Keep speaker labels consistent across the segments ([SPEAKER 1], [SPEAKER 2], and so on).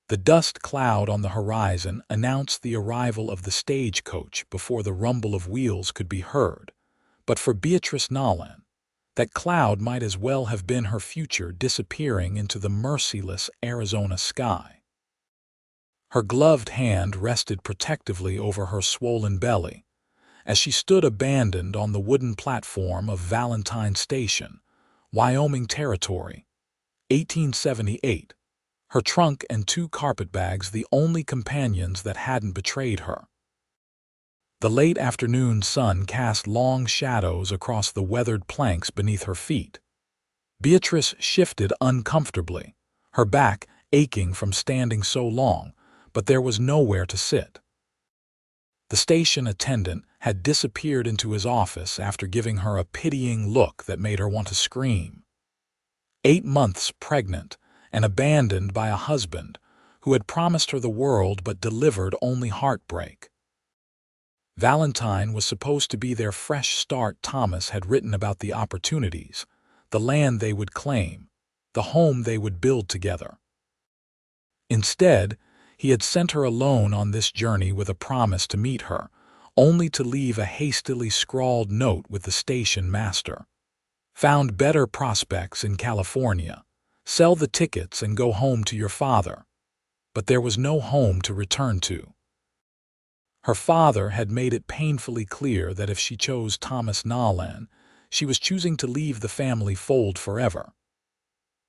[SPEAKER 1] The dust cloud on the horizon announced the arrival of the stagecoach before the rumble of wheels could be heard. But for Beatrice Nolan, that cloud might as well have been her future disappearing into the merciless Arizona sky. Her gloved hand rested protectively over her swollen belly as she stood abandoned on the wooden platform of Valentine Station, Wyoming Territory, 1878. Her trunk and 2 carpetbags the only companions that hadn't betrayed her. The late afternoon sun cast long shadows across the weathered planks beneath her feet. Beatrice shifted uncomfortably, her back aching from standing so long, but there was nowhere to sit. The station attendant had disappeared into his office after giving her a pitying look that made her want to scream. 8 months pregnant and abandoned by a husband who had promised her the world but delivered only heartbreak. Valentine was supposed to be their fresh start. Thomas had written about the opportunities, the land they would claim, the home they would build together. Instead, he had sent her alone on this journey with a promise to meet her, only to leave a hastily scrawled note with the station master. Found better prospects in California. Sell the tickets and go home to your father. But there was no home to return to. Her father had made it painfully clear that if she chose Thomas Nolan, she was choosing to leave the family fold forever.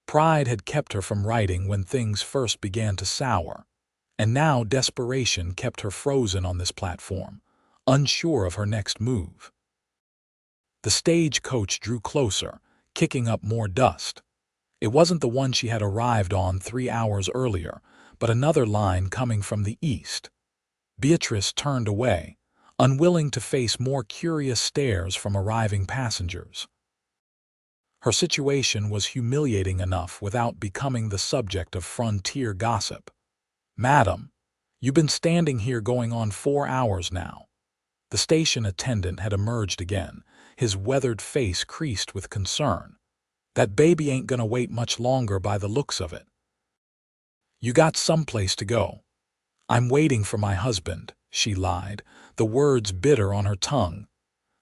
[SPEAKER 1] Pride had kept her from writing when things first began to sour, and now desperation kept her frozen on this platform, unsure of her next move. The stagecoach drew closer, kicking up more dust. It wasn't the one she had arrived on 3 hours earlier, but another line coming from the east. Beatrice turned away, unwilling to face more curious stares from arriving passengers. Her situation was humiliating enough without becoming the subject of frontier gossip. "Madam, you've been standing here going on 4 hours now." The station attendant had emerged again, his weathered face creased with concern. "That baby ain't gonna wait much longer by the looks of it." "You got someplace to go." "I'm waiting for my husband," she lied, the words bitter on her tongue.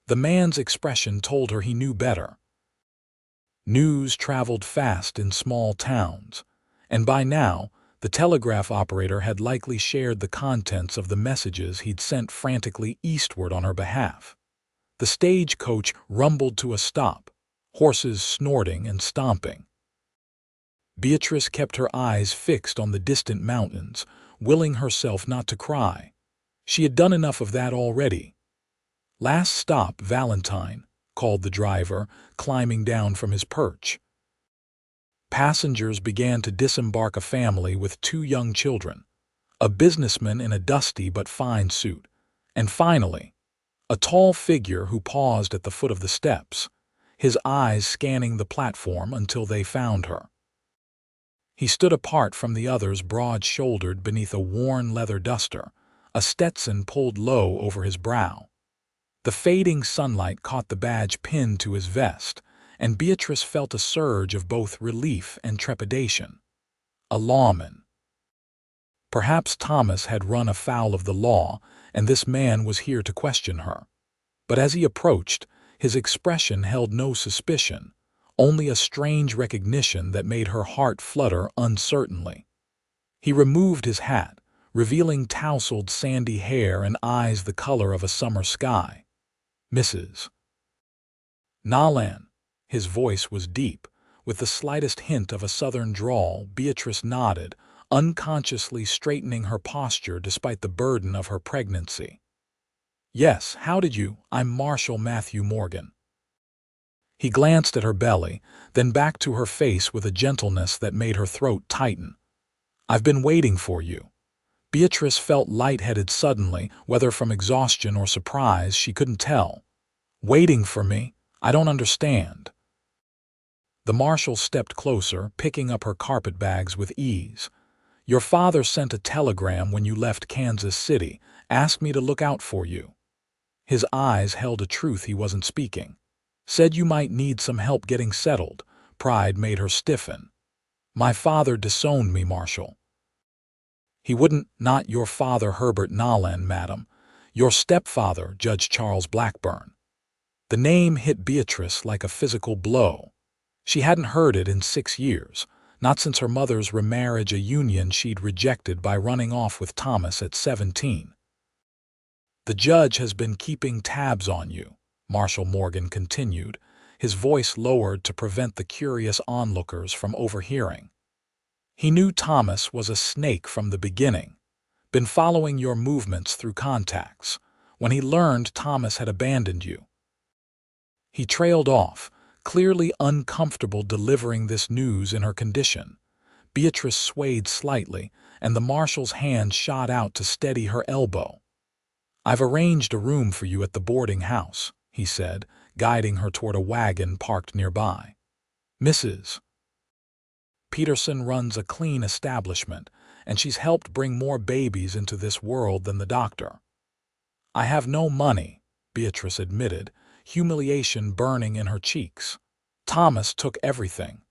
[SPEAKER 1] The man's expression told her he knew better. News traveled fast in small towns, and by now, the telegraph operator had likely shared the contents of the messages he'd sent frantically eastward on her behalf. The stagecoach rumbled to a stop, horses snorting and stomping. Beatrice kept her eyes fixed on the distant mountains, willing herself not to cry. She had done enough of that already. "Last stop, Valentine," called the driver, climbing down from his perch. Passengers began to disembark, a family with 2 young children, a businessman in a dusty but fine suit, and finally, a tall figure who paused at the foot of the steps, his eyes scanning the platform until they found her. He stood apart from the others, broad-shouldered beneath a worn leather duster, a Stetson pulled low over his brow. The fading sunlight caught the badge pinned to his vest, and Beatrice felt a surge of both relief and trepidation. A lawman. Perhaps Thomas had run afoul of the law, and this man was here to question her. But as he approached, his expression held no suspicion, only a strange recognition that made her heart flutter uncertainly. He removed his hat, revealing tousled sandy hair and eyes the color of a summer sky. "Mrs. Nolan." His voice was deep, with the slightest hint of a southern drawl. Beatrice nodded, unconsciously straightening her posture despite the burden of her pregnancy. "Yes, how did you? I'm Marshal Matthew Morgan." He glanced at her belly, then back to her face with a gentleness that made her throat tighten. "I've been waiting for you." Beatrice felt lightheaded suddenly, whether from exhaustion or surprise, she couldn't tell. "Waiting for me? I don't understand." The marshal stepped closer, picking up her carpetbags with ease. "Your father sent a telegram when you left Kansas City, asked me to look out for you." His eyes held a truth he wasn't speaking. "Said you might need some help getting settled." Pride made her stiffen. "My father disowned me, Marshal." He wouldn't. Not your father, Herbert Nolan, madam. Your stepfather, Judge Charles Blackburn. The name hit Beatrice like a physical blow. She hadn't heard it in 6 years, not since her mother's remarriage, a union she'd rejected by running off with Thomas at 17. The judge has been keeping tabs on you, Marshal Morgan continued, his voice lowered to prevent the curious onlookers from overhearing. He knew Thomas was a snake from the beginning, been following your movements through contacts. When he learned Thomas had abandoned you, he trailed off, clearly uncomfortable delivering this news in her condition. Beatrice swayed slightly, and the marshal's hand shot out to steady her elbow. "I've arranged a room for you at the boarding house," he said, guiding her toward a wagon parked nearby. "Mrs. Peterson runs a clean establishment, and she's helped bring more babies into this world than the doctor." "I have no money," Beatrice admitted, humiliation burning in her cheeks. "Thomas took everything."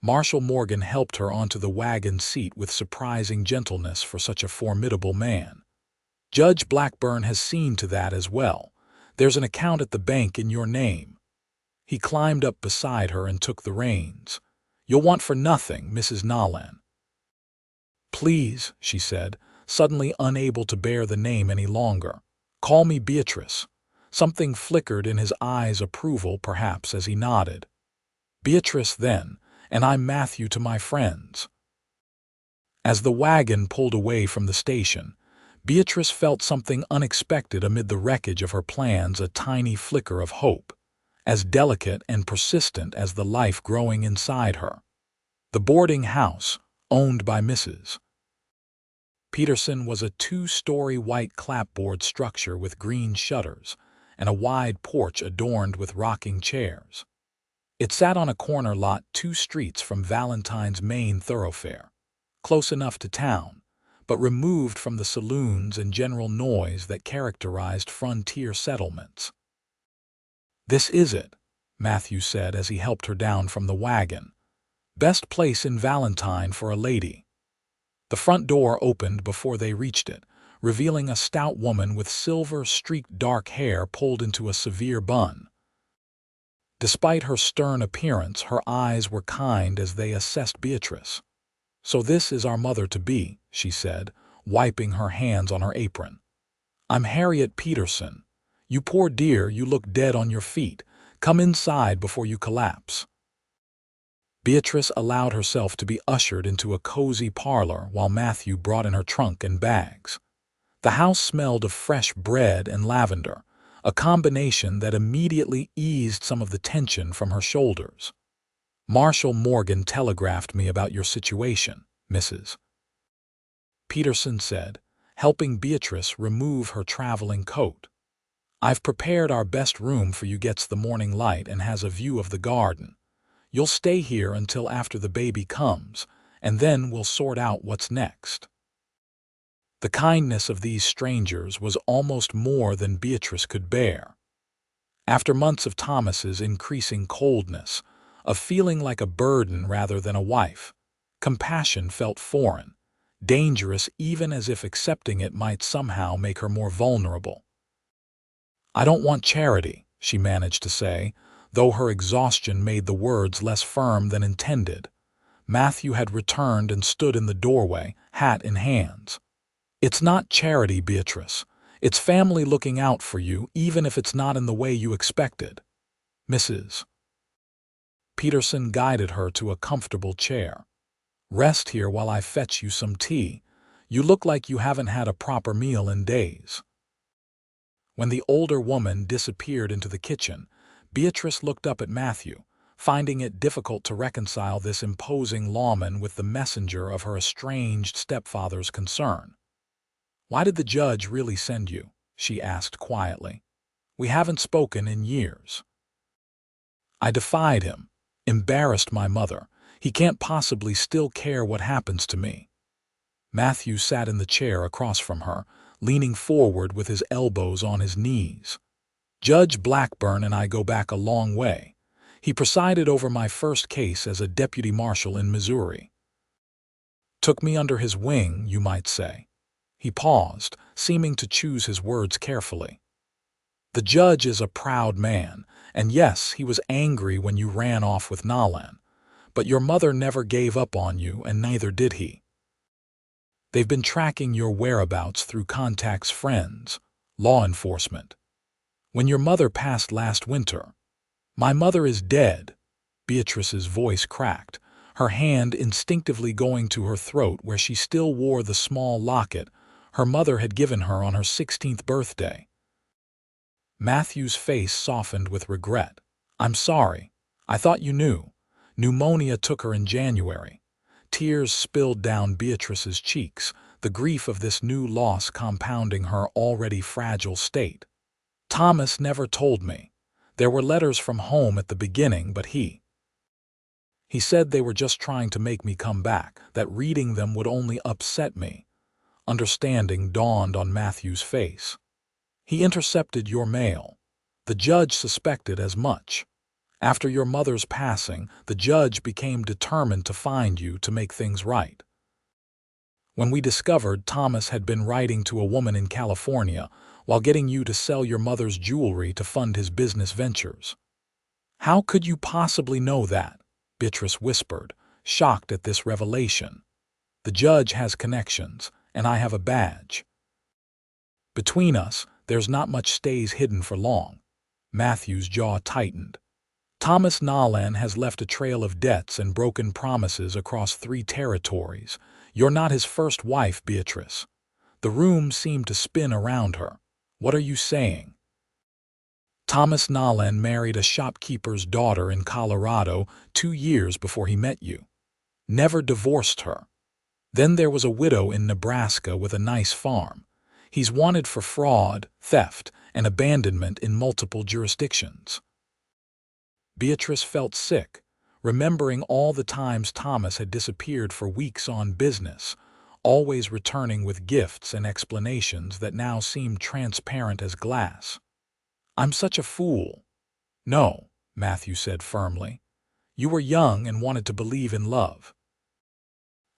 [SPEAKER 1] Marshal Morgan helped her onto the wagon seat with surprising gentleness for such a formidable man. "Judge Blackburn has seen to that as well. There's an account at the bank in your name." He climbed up beside her and took the reins. "You'll want for nothing, Mrs. Nolan." "Please," she said, suddenly unable to bear the name any longer. "Call me Beatrice." Something flickered in his eyes, approval perhaps, as he nodded. "Beatrice then, and I'm Matthew to my friends." As the wagon pulled away from the station, Beatrice felt something unexpected amid the wreckage of her plans, a tiny flicker of hope, as delicate and persistent as the life growing inside her. The boarding house, owned by Mrs. Peterson, was a 2-story white clapboard structure with green shutters and a wide porch adorned with rocking chairs. It sat on a corner lot 2 streets from Valentine's main thoroughfare, close enough to town, but removed from the saloons and general noise that characterized frontier settlements. "This is it," Matthew said as he helped her down from the wagon. "Best place in Valentine for a lady." The front door opened before they reached it, revealing a stout woman with silver-streaked dark hair pulled into a severe bun. Despite her stern appearance, her eyes were kind as they assessed Beatrice. "So this is our mother-to-be," she said, wiping her hands on her apron. "I'm Harriet Peterson. You poor dear, you look dead on your feet. Come inside before you collapse." Beatrice allowed herself to be ushered into a cozy parlor while Matthew brought in her trunk and bags. The house smelled of fresh bread and lavender, a combination that immediately eased some of the tension from her shoulders. "Marshal Morgan telegraphed me about your situation, Mrs. Peterson said, helping Beatrice remove her traveling coat. "I've prepared our best room for you, gets the morning light and has a view of the garden. You'll stay here until after the baby comes, and then we'll sort out what's next." The kindness of these strangers was almost more than Beatrice could bear. After months of Thomas's increasing coldness, of feeling like a burden rather than a wife, compassion felt foreign, dangerous, even as if accepting it might somehow make her more vulnerable. "I don't want charity," she managed to say, though her exhaustion made the words less firm than intended. Matthew had returned and stood in the doorway, hat in hands. "It's not charity, Beatrice. It's family looking out for you, even if it's not in the way you expected." Mrs. Peterson guided her to a comfortable chair. "Rest here while I fetch you some tea. You look like you haven't had a proper meal in days." When the older woman disappeared into the kitchen, Beatrice looked up at Matthew, finding it difficult to reconcile this imposing lawman with the messenger of her estranged stepfather's concern. "Why did the judge really send you?" she asked quietly. "We haven't spoken in years." "I defied him, embarrassed my mother. He can't possibly still care what happens to me." Matthew sat in the chair across from her, leaning forward with his elbows on his knees. "Judge Blackburn and I go back a long way. He presided over my first case as a deputy marshal in Missouri." Took me under his wing, you might say." He paused, seeming to choose his words carefully. "The judge is a proud man, and yes, he was angry when you ran off with Nolan. But your mother never gave up on you, and neither did he. They've been tracking your whereabouts through contacts, friends, law enforcement. When your mother passed last winter—" "My mother is dead." Beatrice's voice cracked, her hand instinctively going to her throat where she still wore the small locket her mother had given her on her 16th birthday. Matthew's face softened with regret. "I'm sorry. I thought you knew. Pneumonia took her in January." Tears spilled down Beatrice's cheeks, the grief of this new loss compounding her already fragile state. "Thomas never told me. There were letters from home at the beginning, but he said they were just trying to make me come back, that reading them would only upset me." Understanding dawned on Matthew's face. "He intercepted your mail. The judge suspected as much. After your mother's passing, the judge became determined to find you to make things right. When we discovered Thomas had been writing to a woman in California while getting you to sell your mother's jewelry to fund his business ventures." "How could you possibly know that?" Beatrice whispered, shocked at this revelation. "The judge has connections, and I have a badge. Between us, there's not much stays hidden for long." Matthew's jaw tightened. "Thomas Nolan has left a trail of debts and broken promises across 3 territories. You're not his first wife, Beatrice." The room seemed to spin around her. "What are you saying?" "Thomas Nolan married a shopkeeper's daughter in Colorado 2 years before he met you. Never divorced her. Then there was a widow in Nebraska with a nice farm. He's wanted for fraud, theft, and abandonment in multiple jurisdictions." Beatrice felt sick, remembering all the times Thomas had disappeared for weeks on business, always returning with gifts and explanations that now seemed transparent as glass. "I'm such a fool." "No," Matthew said firmly. "You were young and wanted to believe in love.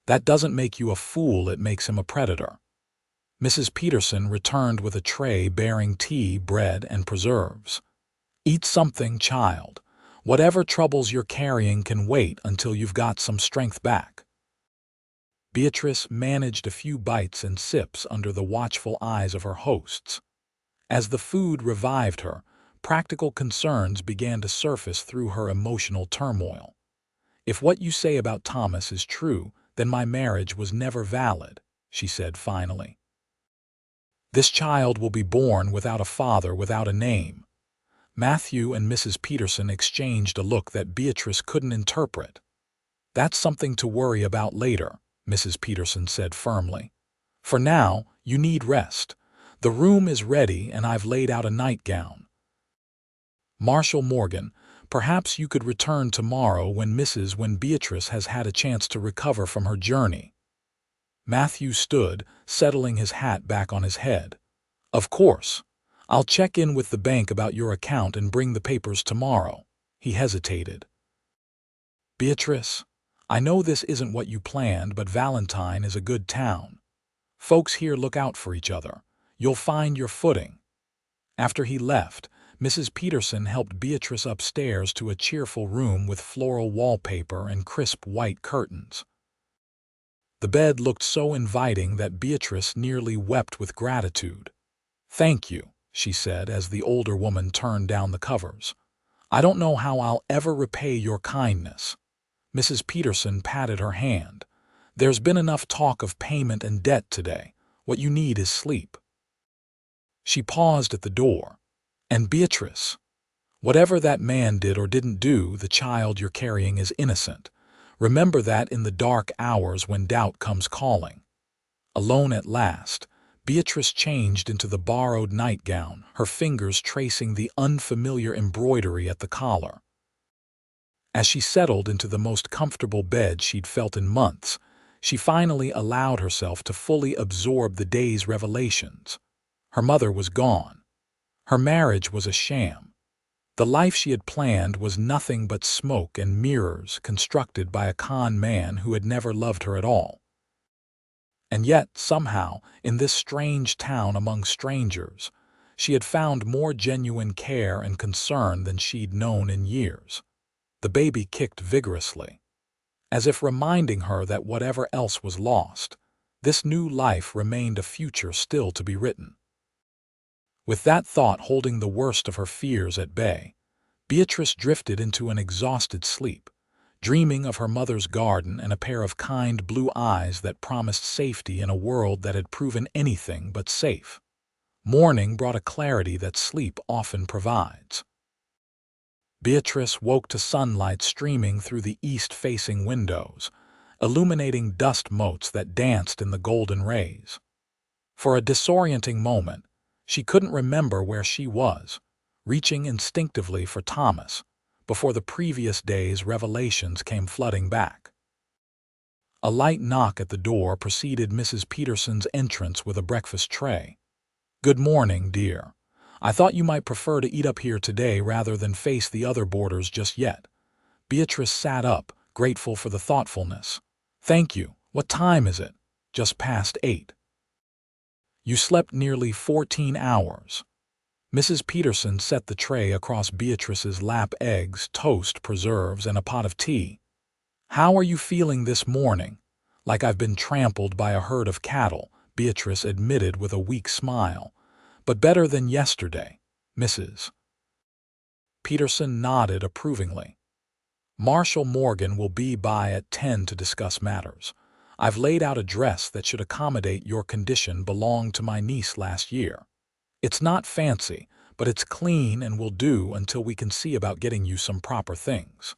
[SPEAKER 1] That doesn't make you a fool, it makes him a predator." Mrs. Peterson returned with a tray bearing tea, bread, and preserves. "Eat something, child. Whatever troubles you're carrying can wait until you've got some strength back." Beatrice managed a few bites and sips under the watchful eyes of her hosts. As the food revived her, practical concerns began to surface through her emotional turmoil. "If what you say about Thomas is true, then my marriage was never valid," she said finally. "This child will be born without a father, without a name." Matthew and Mrs. Peterson exchanged a look that Beatrice couldn't interpret. "That's something to worry about later," Mrs. Peterson said firmly. "For now, you need rest. The room is ready and I've laid out a nightgown. Marshal Morgan, perhaps you could return tomorrow when Beatrice has had a chance to recover from her journey." Matthew stood, settling his hat back on his head. "Of course. I'll check in with the bank about your account and bring the papers tomorrow." He hesitated. "Beatrice, I know this isn't what you planned, but Valentine is a good town. Folks here look out for each other. You'll find your footing." After he left, Mrs. Peterson helped Beatrice upstairs to a cheerful room with floral wallpaper and crisp white curtains. The bed looked so inviting that Beatrice nearly wept with gratitude. "Thank you," she said as the older woman turned down the covers. "I don't know how I'll ever repay your kindness." Mrs. Peterson patted her hand. "There's been enough talk of payment and debt today. What you need is sleep." She paused at the door. "And Beatrice, whatever that man did or didn't do, the child you're carrying is innocent. Remember that in the dark hours when doubt comes calling." Alone at last, Beatrice changed into the borrowed nightgown, her fingers tracing the unfamiliar embroidery at the collar. As she settled into the most comfortable bed she'd felt in months, she finally allowed herself to fully absorb the day's revelations. Her mother was gone. Her marriage was a sham. The life she had planned was nothing but smoke and mirrors constructed by a con man who had never loved her at all. And yet, somehow, in this strange town among strangers, she had found more genuine care and concern than she'd known in years. The baby kicked vigorously, as if reminding her that whatever else was lost, this new life remained a future still to be written. With that thought holding the worst of her fears at bay, Beatrice drifted into an exhausted sleep, dreaming of her mother's garden and a pair of kind blue eyes that promised safety in a world that had proven anything but safe. Morning brought a clarity that sleep often provides. Beatrice woke to sunlight streaming through the east-facing windows, illuminating dust motes that danced in the golden rays. For a disorienting moment, she couldn't remember where she was, reaching instinctively for Thomas, before the previous day's revelations came flooding back. A light knock at the door preceded Mrs. Peterson's entrance with a breakfast tray. "Good morning, dear. I thought you might prefer to eat up here today rather than face the other boarders just yet." Beatrice sat up, grateful for the thoughtfulness. "Thank you. What time is it?" "Just past 8. "You slept nearly 14 hours. Mrs. Peterson set the tray across Beatrice's lap: eggs, toast, preserves, and a pot of tea. "How are you feeling this morning?" "Like I've been trampled by a herd of cattle," Beatrice admitted with a weak smile. "But better than yesterday, Mrs." Peterson nodded approvingly. "Marshal Morgan will be by at 10 to discuss matters. I've laid out a dress that should accommodate your condition. Belonged to my niece last year. It's not fancy, but it's clean and will do until we can see about getting you some proper things."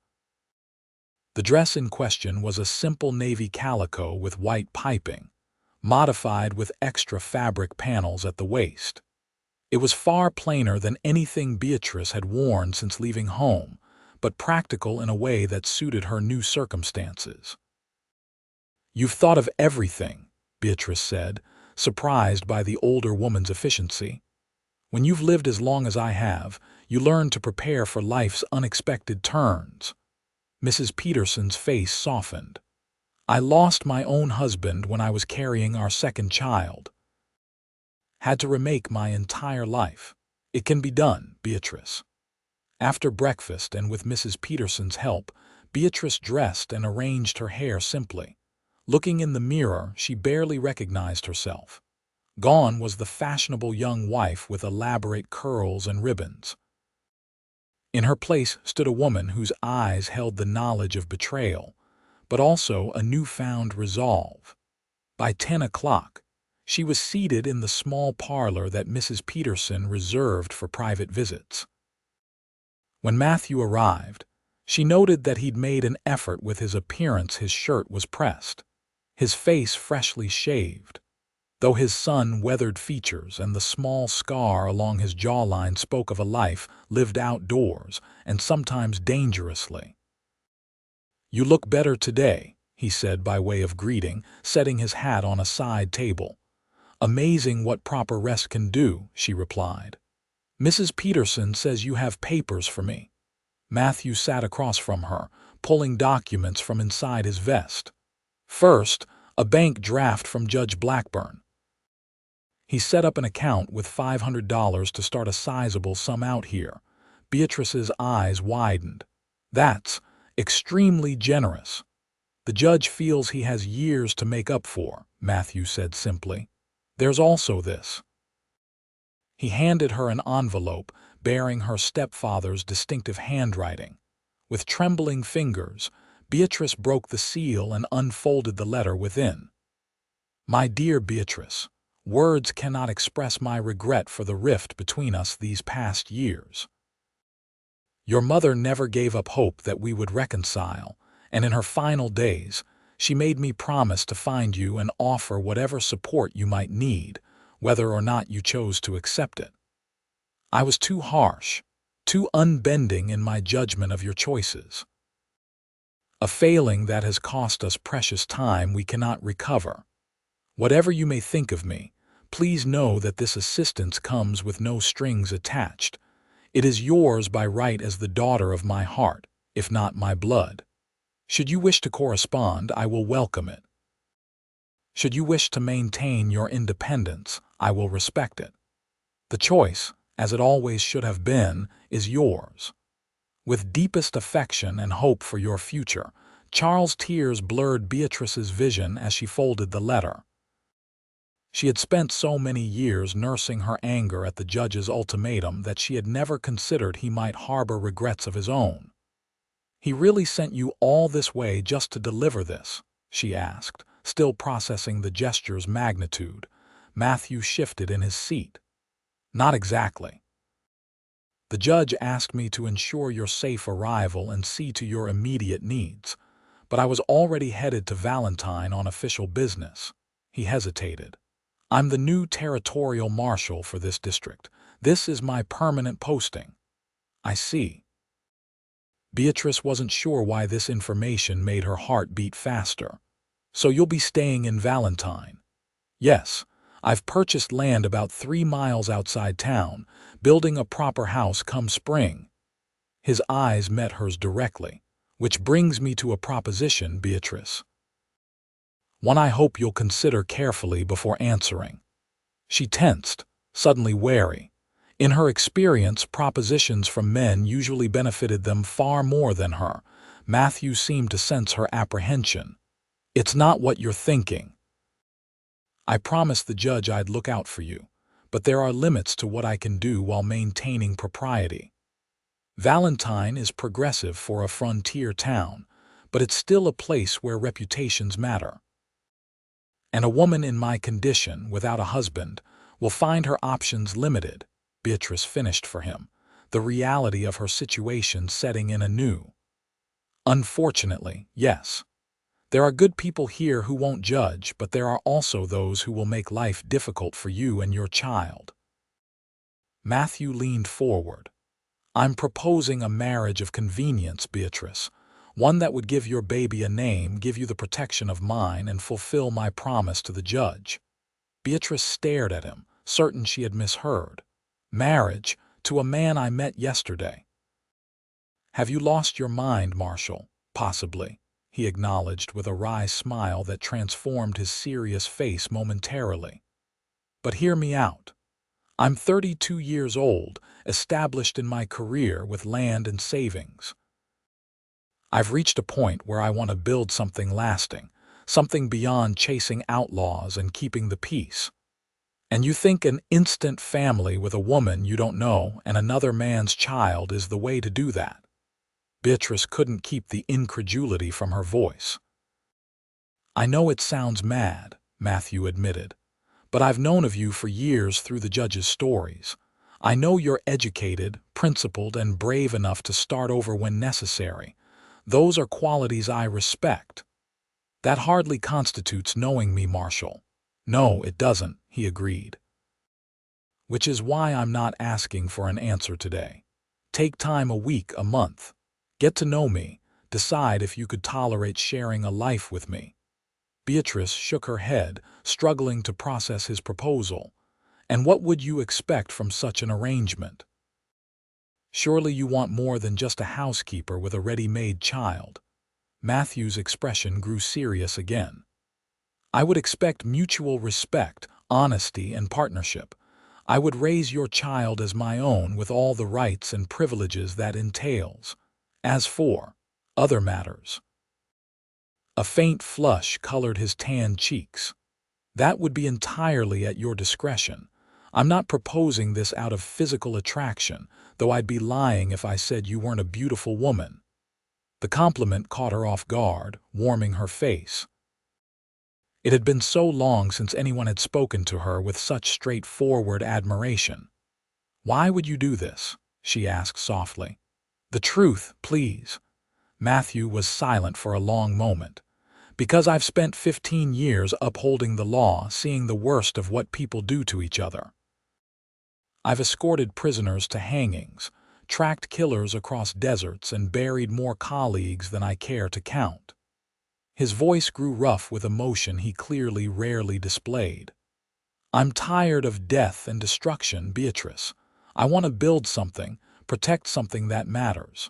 [SPEAKER 1] The dress in question was a simple navy calico with white piping, modified with extra fabric panels at the waist. It was far plainer than anything Beatrice had worn since leaving home, but practical in a way that suited her new circumstances. "You've thought of everything," Beatrice said, surprised by the older woman's efficiency. "When you've lived as long as I have, you learn to prepare for life's unexpected turns." Mrs. Peterson's face softened. "I lost my own husband when I was carrying our second child. Had to remake my entire life. It can be done, Beatrice." After breakfast and with Mrs. Peterson's help, Beatrice dressed and arranged her hair simply. Looking in the mirror, she barely recognized herself. Gone was the fashionable young wife with elaborate curls and ribbons. In her place stood a woman whose eyes held the knowledge of betrayal, but also a newfound resolve. By 10 o'clock, she was seated in the small parlor that Mrs. Peterson reserved for private visits. When Matthew arrived, she noted that he'd made an effort with his appearance. His shirt was pressed, his face freshly shaved, though his sun-weathered features and the small scar along his jawline spoke of a life lived outdoors and sometimes dangerously. "You look better today," he said by way of greeting, setting his hat on a side table. "Amazing what proper rest can do," she replied. "Mrs. Peterson says you have papers for me." Matthew sat across from her, pulling documents from inside his vest. "First, a bank draft from Judge Blackburn. He set up an account with $500 to start a sizable sum out here." Beatrice's eyes widened. "That's extremely generous." "The judge feels he has years to make up for," Matthew said simply. "There's also this." He handed her an envelope bearing her stepfather's distinctive handwriting. With trembling fingers, Beatrice broke the seal and unfolded the letter within. "My dear Beatrice, words cannot express my regret for the rift between us these past years. Your mother never gave up hope that we would reconcile, and in her final days, she made me promise to find you and offer whatever support you might need, whether or not you chose to accept it. I was too harsh, too unbending in my judgment of your choices. A failing that has cost us precious time we cannot recover. Whatever you may think of me, please know that this assistance comes with no strings attached. It is yours by right as the daughter of my heart, if not my blood. Should you wish to correspond, I will welcome it." Should you wish to maintain your independence, I will respect it. The choice, as it always should have been, is yours. With deepest affection and hope for your future, Charles' tears blurred Beatrice's vision as she folded the letter. She had spent so many years nursing her anger at the judge's ultimatum that she had never considered he might harbor regrets of his own. "He really sent you all this way just to deliver this?" she asked, still processing the gesture's magnitude. Matthew shifted in his seat. "Not exactly. The judge asked me to ensure your safe arrival and see to your immediate needs, but I was already headed to Valentine on official business." He hesitated. "I'm the new territorial marshal for this district. This is my permanent posting." "I see." Beatrice wasn't sure why this information made her heart beat faster. "So you'll be staying in Valentine?" "Yes. I've purchased land about 3 miles outside town, building a proper house come spring." His eyes met hers directly. "Which brings me to a proposition, Beatrice. One I hope you'll consider carefully before answering." She tensed, suddenly wary. In her experience, propositions from men usually benefited them far more than her. Matthew seemed to sense her apprehension. "It's not what you're thinking. I promised the judge I'd look out for you, but there are limits to what I can do while maintaining propriety. Valentine is progressive for a frontier town, but it's still a place where reputations matter. And a woman in my condition, without a husband, will find her options limited," Beatrice finished for him, the reality of her situation setting in anew. "Unfortunately, yes. There are good people here who won't judge, but there are also those who will make life difficult for you and your child." Matthew leaned forward. "I'm proposing a marriage of convenience, Beatrice. One that would give your baby a name, give you the protection of mine, and fulfill my promise to the judge." Beatrice stared at him, certain she had misheard. "Marriage? To a man I met yesterday." "Have you lost your mind, Marshal?" "Possibly," he acknowledged with a wry smile that transformed his serious face momentarily. "But hear me out. I'm 32 years old, established in my career with land and savings. I've reached a point where I want to build something lasting, something beyond chasing outlaws and keeping the peace. And you think an instant family with a woman you don't know and another man's child is the way to do that?" Beatrice couldn't keep the incredulity from her voice. "I know it sounds mad," Matthew admitted, "but I've known of you for years through the judge's stories. I know you're educated, principled, and brave enough to start over when necessary. Those are qualities I respect. That hardly constitutes knowing me, Marshal." "No, it doesn't," he agreed. "Which is why I'm not asking for an answer today. Take time, a week, a month. Get to know me. Decide if you could tolerate sharing a life with me." Beatrice shook her head, struggling to process his proposal. "And what would you expect from such an arrangement? Surely you want more than just a housekeeper with a ready-made child." Matthew's expression grew serious again. "I would expect mutual respect, honesty, and partnership. I would raise your child as my own with all the rights and privileges that entails. As for other matters—" A faint flush colored his tanned cheeks. "That would be entirely at your discretion. I'm not proposing this out of physical attraction, though I'd be lying if I said you weren't a beautiful woman." The compliment caught her off guard, warming her face. It had been so long since anyone had spoken to her with such straightforward admiration. "Why would you do this?" she asked softly. "The truth, please." Matthew was silent for a long moment. "Because I've spent 15 years upholding the law, seeing the worst of what people do to each other. I've escorted prisoners to hangings, tracked killers across deserts, and buried more colleagues than I care to count." His voice grew rough with emotion he clearly rarely displayed. "I'm tired of death and destruction, Beatrice. I want to build something, protect something that matters.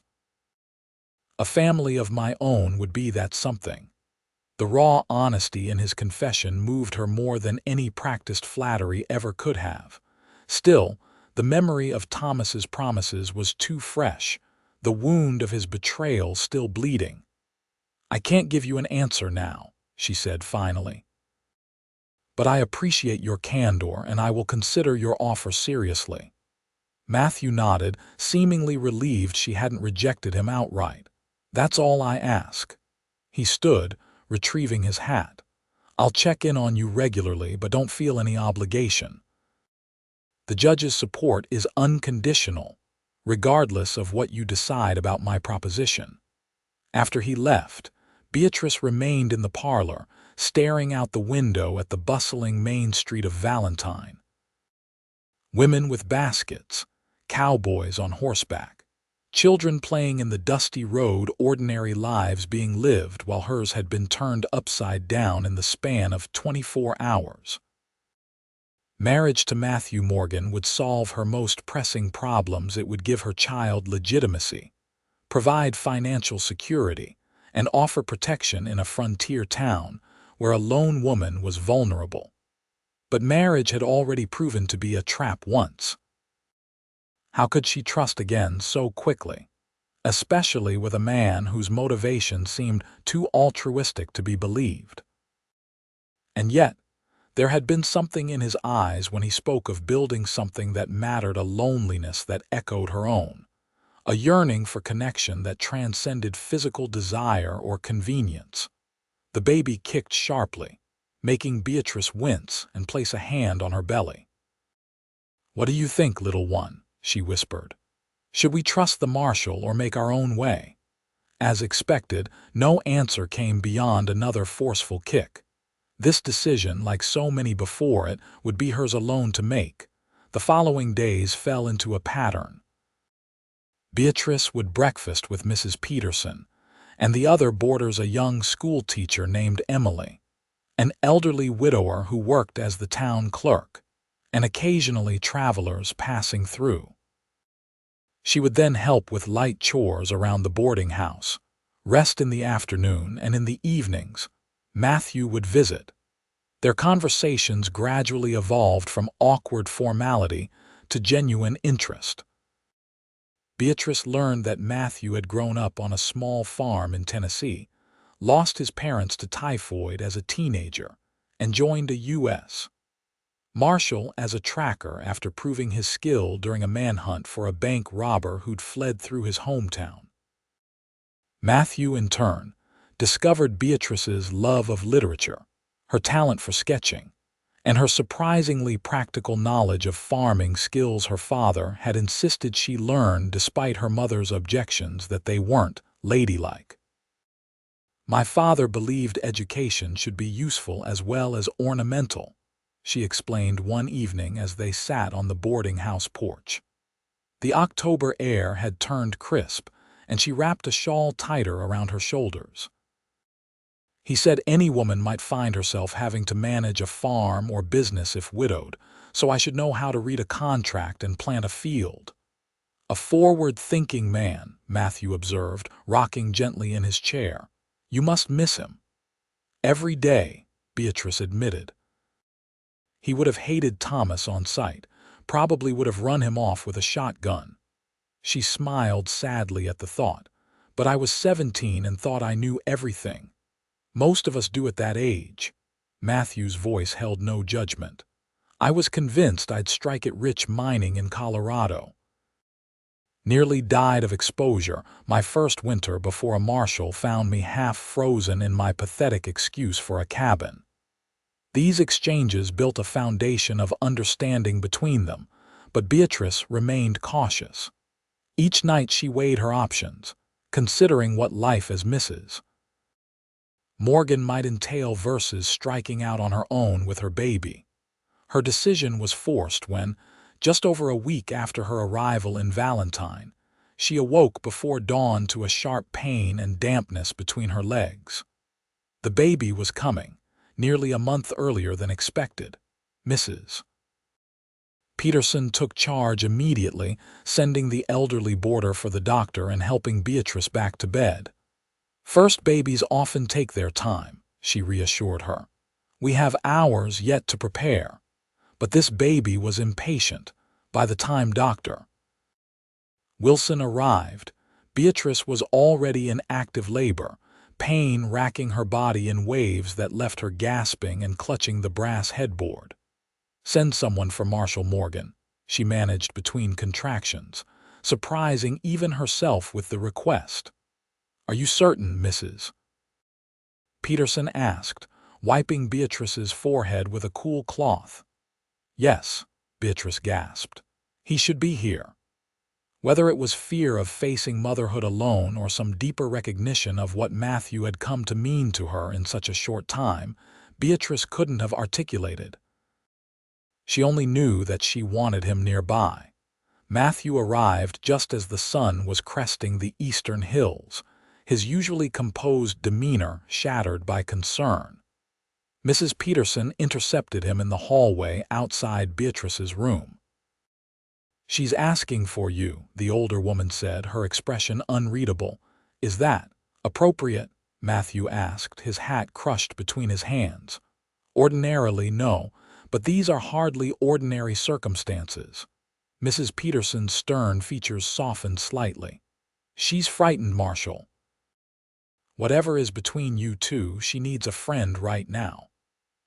[SPEAKER 1] A family of my own would be that something." The raw honesty in his confession moved her more than any practiced flattery ever could have. Still, the memory of Thomas's promises was too fresh, the wound of his betrayal still bleeding. "I can't give you an answer now," she said finally. "But I appreciate your candor, and I will consider your offer seriously." Matthew nodded, seemingly relieved she hadn't rejected him outright. "That's all I ask." He stood, retrieving his hat. "I'll check in on you regularly, but don't feel any obligation. The judge's support is unconditional, regardless of what you decide about my proposition." After he left, Beatrice remained in the parlor, staring out the window at the bustling main street of Valentine. Women with baskets, cowboys on horseback, children playing in the dusty road, ordinary lives being lived while hers had been turned upside down in the span of 24 hours. Marriage to Matthew Morgan would solve her most pressing problems. It would give her child legitimacy, provide financial security, and offer protection in a frontier town where a lone woman was vulnerable. But marriage had already proven to be a trap once. How could she trust again so quickly, especially with a man whose motivation seemed too altruistic to be believed? And yet, there had been something in his eyes when he spoke of building something that mattered, a loneliness that echoed her own, a yearning for connection that transcended physical desire or convenience. The baby kicked sharply, making Beatrice wince and place a hand on her belly. "What do you think, little one?" she whispered. "Should we trust the marshal or make our own way?" As expected, no answer came beyond another forceful kick. This decision, like so many before it, would be hers alone to make. The following days fell into a pattern. Beatrice would breakfast with Mrs. Peterson, and the other boarders a young school teacher named Emily, an elderly widower who worked as the town clerk, and occasionally travelers passing through. She would then help with light chores around the boarding house, rest in the afternoon, and in the evenings, Matthew would visit. Their conversations gradually evolved from awkward formality to genuine interest. Beatrice learned that Matthew had grown up on a small farm in Tennessee, lost his parents to typhoid as a teenager, and joined a U.S. Marshal as a tracker after proving his skill during a manhunt for a bank robber who'd fled through his hometown. Matthew, in turn, discovered Beatrice's love of literature, her talent for sketching, and her surprisingly practical knowledge of farming skills her father had insisted she learn despite her mother's objections that they weren't ladylike. "My father believed education should be useful as well as ornamental," she explained one evening as they sat on the boarding house porch. The October air had turned crisp, and she wrapped a shawl tighter around her shoulders. "He said any woman might find herself having to manage a farm or business if widowed, so I should know how to read a contract and plant a field." "A forward-thinking man," Matthew observed, rocking gently in his chair. "You must miss him." "Every day," Beatrice admitted. He would have hated Thomas on sight, probably would have run him off with a shotgun. She smiled sadly at the thought. "But I was 17 and thought I knew everything. Most of us do at that age." Matthew's voice held no judgment. "I was convinced I'd strike it rich mining in Colorado. Nearly died of exposure my first winter before a marshal found me half frozen in my pathetic excuse for a cabin." These exchanges built a foundation of understanding between them, but Beatrice remained cautious. Each night she weighed her options, considering what life as Mrs. Morgan might entail versus striking out on her own with her baby. Her decision was forced when, just over a week after her arrival in Valentine, she awoke before dawn to a sharp pain and dampness between her legs. The baby was coming, nearly a month earlier than expected. Mrs. Peterson took charge immediately, sending the elderly boarder for the doctor and helping Beatrice back to bed. First babies often take their time, she reassured her. "We have hours yet to prepare." But this baby was impatient. By the time Dr. Wilson arrived, Beatrice was already in active labor, pain racking her body in waves that left her gasping and clutching the brass headboard. "Send someone for Marshal Morgan," she managed between contractions, surprising even herself with the request. "Are you certain, Mrs. Peterson asked, wiping Beatrice's forehead with a cool cloth. "Yes," Beatrice gasped. "He should be here." Whether it was fear of facing motherhood alone or some deeper recognition of what Matthew had come to mean to her in such a short time, Beatrice couldn't have articulated. She only knew that she wanted him nearby. Matthew arrived just as the sun was cresting the eastern hills, his usually composed demeanor shattered by concern. Mrs. Peterson intercepted him in the hallway outside Beatrice's room. "She's asking for you," the older woman said, her expression unreadable. "Is that appropriate?" Matthew asked, his hat crushed between his hands. "Ordinarily, no, but these are hardly ordinary circumstances." Mrs. Peterson's stern features softened slightly. "She's frightened, Marshal. Whatever is between you two, she needs a friend right now."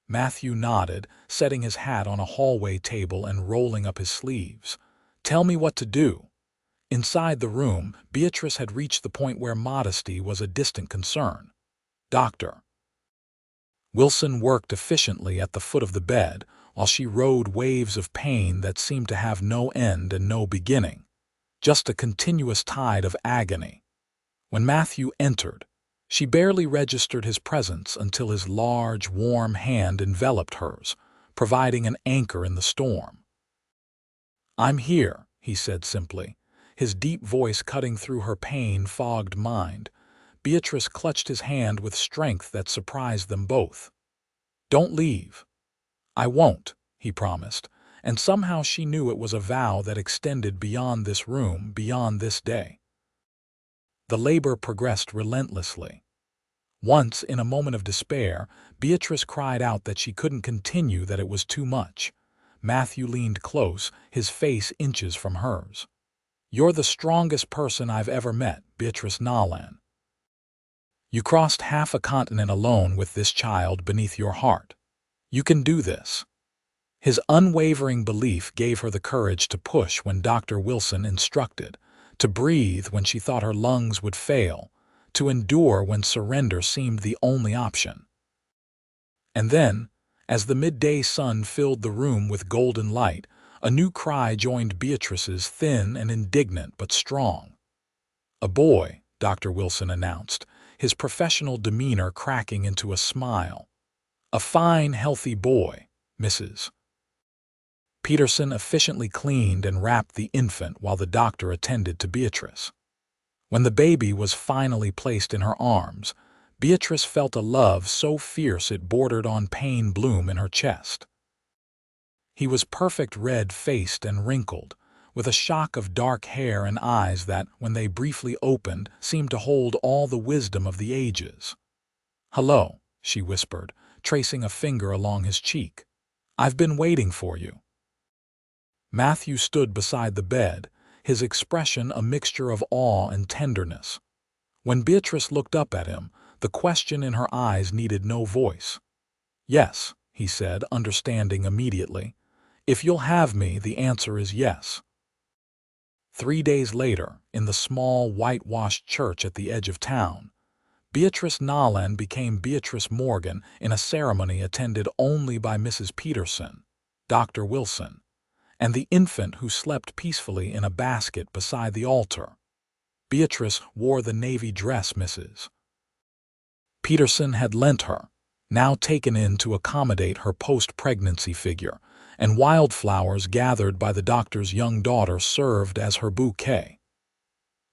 [SPEAKER 1] Matthew nodded, setting his hat on a hallway table and rolling up his sleeves. "Tell me what to do." Inside the room, Beatrice had reached the point where modesty was a distant concern. Dr. Wilson worked efficiently at the foot of the bed, while she rode waves of pain that seemed to have no end and no beginning, just a continuous tide of agony. When Matthew entered, she barely registered his presence until his large, warm hand enveloped hers, providing an anchor in the storm. "I'm here," he said simply, his deep voice cutting through her pain-fogged mind. Beatrice clutched his hand with strength that surprised them both. "Don't leave." "I won't," he promised, and somehow she knew it was a vow that extended beyond this room, beyond this day. The labor progressed relentlessly. Once, in a moment of despair, Beatrice cried out that she couldn't continue, that it was too much. Matthew leaned close, his face inches from hers. "You're the strongest person I've ever met, Beatrice Nolan. You crossed half a continent alone with this child beneath your heart. You can do this." His unwavering belief gave her the courage to push when Dr. Wilson instructed, to breathe when she thought her lungs would fail, to endure when surrender seemed the only option. And then, as the midday sun filled the room with golden light, a new cry joined Beatrice's, thin and indignant but strong. "A boy," Dr. Wilson announced, his professional demeanor cracking into a smile. "A fine, healthy boy, Mrs. Peterson efficiently cleaned and wrapped the infant while the doctor attended to Beatrice. When the baby was finally placed in her arms, Beatrice felt a love so fierce it bordered on pain bloom in her chest. He was perfect, red-faced and wrinkled, with a shock of dark hair and eyes that, when they briefly opened, seemed to hold all the wisdom of the ages. "Hello," she whispered, tracing a finger along his cheek. "I've been waiting for you." Matthew stood beside the bed, his expression a mixture of awe and tenderness. When Beatrice looked up at him, the question in her eyes needed no voice. "Yes," he said, understanding immediately. "If you'll have me, the answer is yes." 3 days later, in the small, whitewashed church at the edge of town, Beatrice Nolan became Beatrice Morgan in a ceremony attended only by Mrs. Peterson, Dr. Wilson, and the infant who slept peacefully in a basket beside the altar. Beatrice wore the navy dress Mrs. Peterson had lent her, now taken in to accommodate her post-pregnancy figure, and wildflowers gathered by the doctor's young daughter served as her bouquet.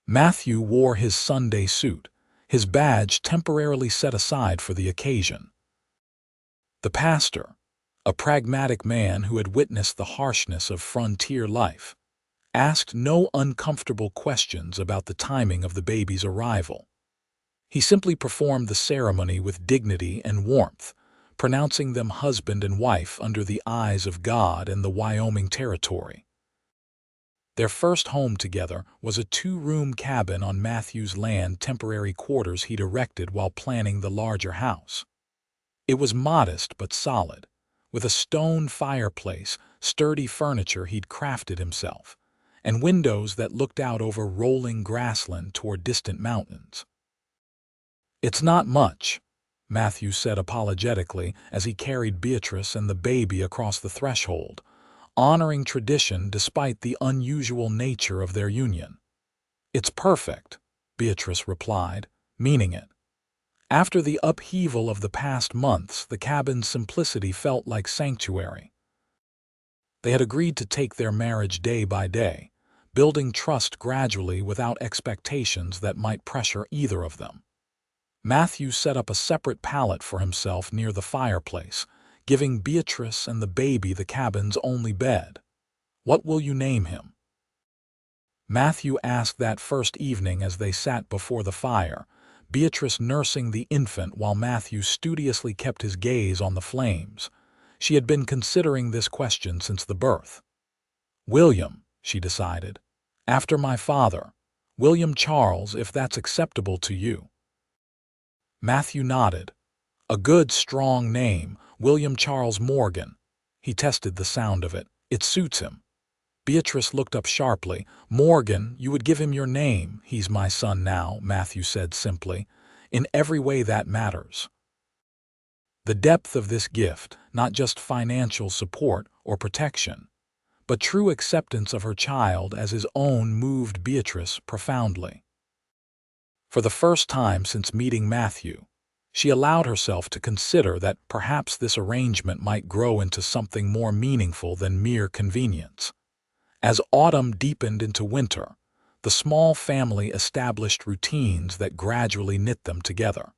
[SPEAKER 1] Matthew wore his Sunday suit, his badge temporarily set aside for the occasion. The pastor, a pragmatic man who had witnessed the harshness of frontier life, asked no uncomfortable questions about the timing of the baby's arrival. He simply performed the ceremony with dignity and warmth, pronouncing them husband and wife under the eyes of God and the Wyoming territory. Their first home together was a 2-room cabin on Matthew's land, temporary quarters he'd erected while planning the larger house. It was modest but solid, with a stone fireplace, sturdy furniture he'd crafted himself, and windows that looked out over rolling grassland toward distant mountains. "It's not much," Matthew said apologetically as he carried Beatrice and the baby across the threshold, honoring tradition despite the unusual nature of their union. "It's perfect," Beatrice replied, meaning it. After the upheaval of the past months, the cabin's simplicity felt like sanctuary. They had agreed to take their marriage day by day, building trust gradually without expectations that might pressure either of them. Matthew set up a separate pallet for himself near the fireplace, giving Beatrice and the baby the cabin's only bed. "What will you name him?" Matthew asked that first evening as they sat before the fire, Beatrice nursing the infant while Matthew studiously kept his gaze on the flames. She had been considering this question since the birth. "William," she decided. "After my father. William Charles, if that's acceptable to you." Matthew nodded. "A good, strong name, William Charles Morgan." He tested the sound of it. "It suits him." Beatrice looked up sharply. "Morgan, you would give him your name." "He's my son now," Matthew said simply. "In every way that matters." The depth of this gift, not just financial support or protection, but true acceptance of her child as his own, moved Beatrice profoundly. For the first time since meeting Matthew, she allowed herself to consider that perhaps this arrangement might grow into something more meaningful than mere convenience. As autumn deepened into winter, the small family established routines that gradually knit them together.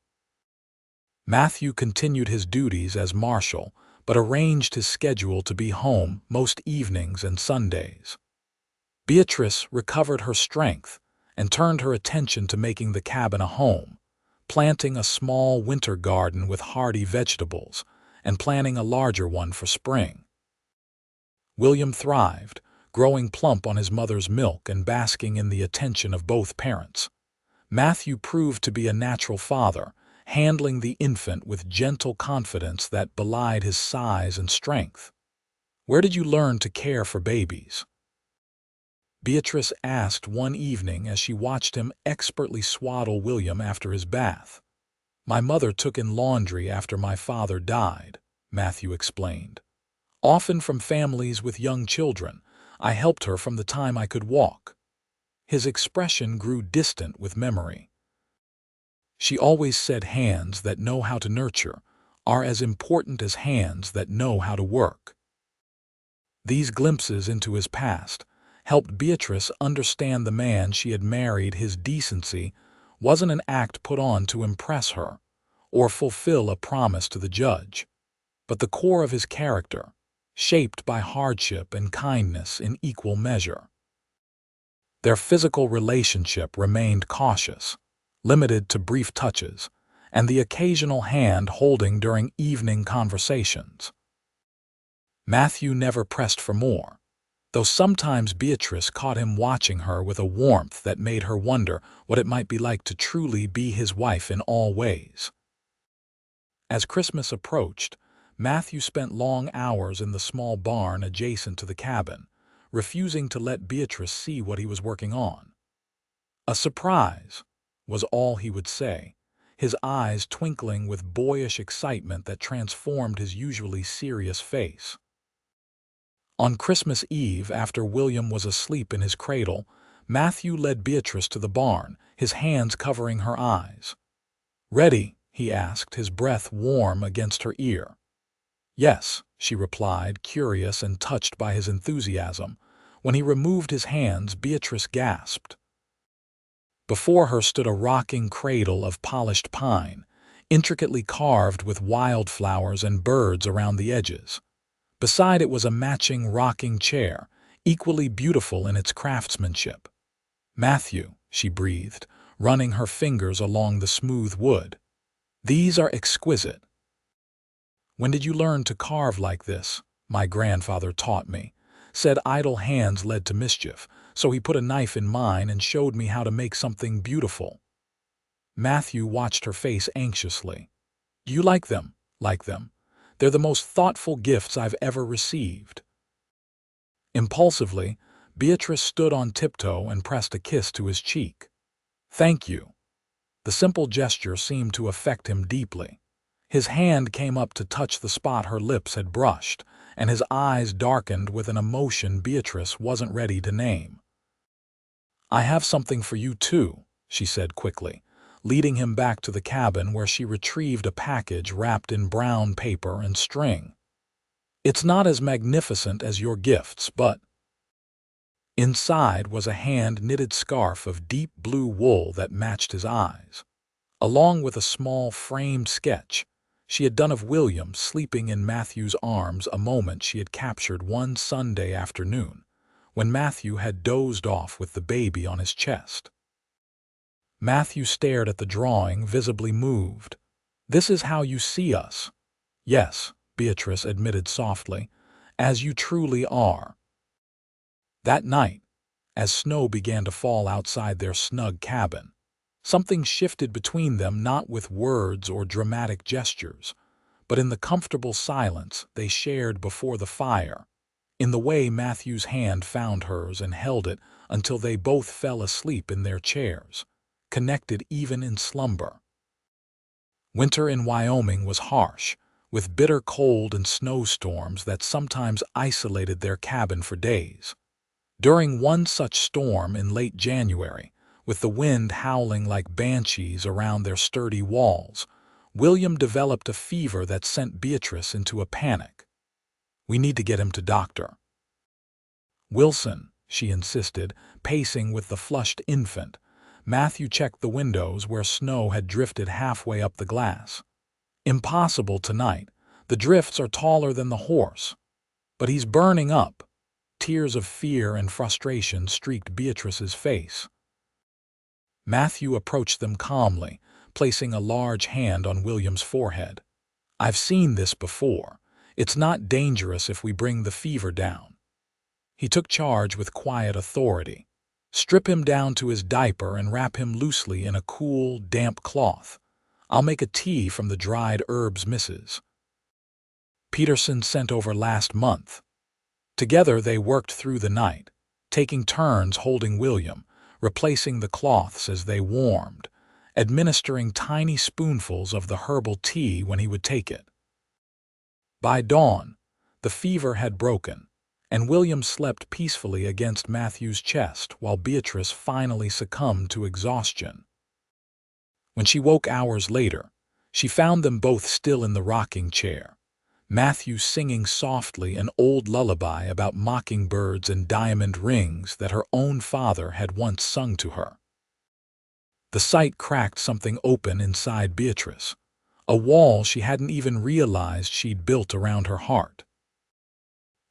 [SPEAKER 1] Matthew continued his duties as marshal, but arranged his schedule to be home most evenings and Sundays. Beatrice recovered her strength and turned her attention to making the cabin a home, planting a small winter garden with hardy vegetables and planning a larger one for spring. William thrived, growing plump on his mother's milk and basking in the attention of both parents. Matthew proved to be a natural father, handling the infant with gentle confidence that belied his size and strength. "Where did you learn to care for babies?" Beatrice asked one evening as she watched him expertly swaddle William after his bath. "My mother took in laundry after my father died," Matthew explained. "Often from families with young children, I helped her from the time I could walk." His expression grew distant with memory. "She always said hands that know how to nurture are as important as hands that know how to work." These glimpses into his past helped Beatrice understand the man she had married. His decency wasn't an act put on to impress her or fulfill a promise to the judge, but the core of his character, shaped by hardship and kindness in equal measure. Their physical relationship remained cautious, limited to brief touches, and the occasional hand-holding during evening conversations. Matthew never pressed for more, though sometimes Beatrice caught him watching her with a warmth that made her wonder what it might be like to truly be his wife in all ways. As Christmas approached, Matthew spent long hours in the small barn adjacent to the cabin, refusing to let Beatrice see what he was working on. "A surprise," was all he would say, his eyes twinkling with boyish excitement that transformed his usually serious face. On Christmas Eve, after William was asleep in his cradle, Matthew led Beatrice to the barn, his hands covering her eyes. "Ready?" he asked, his breath warm against her ear. "Yes," she replied, curious and touched by his enthusiasm. When he removed his hands, Beatrice gasped. Before her stood a rocking cradle of polished pine, intricately carved with wildflowers and birds around the edges. Beside it was a matching rocking chair, equally beautiful in its craftsmanship. "Matthew," she breathed, running her fingers along the smooth wood. "These are exquisite. When did you learn to carve like this?" "My grandfather taught me," said. "Idle hands led to mischief, so he put a knife in mine and showed me how to make something beautiful." Matthew watched her face anxiously. "Do you like them?" "Like them. They're the most thoughtful gifts I've ever received." Impulsively, Beatrice stood on tiptoe and pressed a kiss to his cheek. "Thank you." The simple gesture seemed to affect him deeply. His hand came up to touch the spot her lips had brushed, and his eyes darkened with an emotion Beatrice wasn't ready to name. "I have something for you too," she said quickly, leading him back to the cabin where she retrieved a package wrapped in brown paper and string. "It's not as magnificent as your gifts, but—" Inside was a hand-knitted scarf of deep blue wool that matched his eyes, along with a small framed sketch she had done of William sleeping in Matthew's arms, a moment she had captured one Sunday afternoon when Matthew had dozed off with the baby on his chest. Matthew stared at the drawing, visibly moved. "This is how you see us." "Yes," Beatrice admitted softly, "as you truly are." That night, as snow began to fall outside their snug cabin, something shifted between them, not with words or dramatic gestures, but in the comfortable silence they shared before the fire, in the way Matthew's hand found hers and held it until they both fell asleep in their chairs, connected even in slumber. Winter in Wyoming was harsh, with bitter cold and snowstorms that sometimes isolated their cabin for days. During one such storm in late January, with the wind howling like banshees around their sturdy walls, William developed a fever that sent Beatrice into a panic. "We need to get him to doctor." "Wilson," she insisted, pacing with the flushed infant. Matthew checked the windows where snow had drifted halfway up the glass. "Impossible tonight. The drifts are taller than the horse." "But he's burning up." Tears of fear and frustration streaked Beatrice's face. Matthew approached them calmly, placing a large hand on William's forehead. "I've seen this before. It's not dangerous if we bring the fever down." He took charge with quiet authority. "Strip him down to his diaper and wrap him loosely in a cool, damp cloth. I'll make a tea from the dried herbs Mrs. Peterson sent over last month." Together they worked through the night, taking turns holding William, replacing the cloths as they warmed, administering tiny spoonfuls of the herbal tea when he would take it. By dawn, the fever had broken, and William slept peacefully against Matthew's chest while Beatrice finally succumbed to exhaustion. When she woke hours later, she found them both still in the rocking chair, Matthew singing softly an old lullaby about mockingbirds and diamond rings that her own father had once sung to her. The sight cracked something open inside Beatrice, a wall she hadn't even realized she'd built around her heart.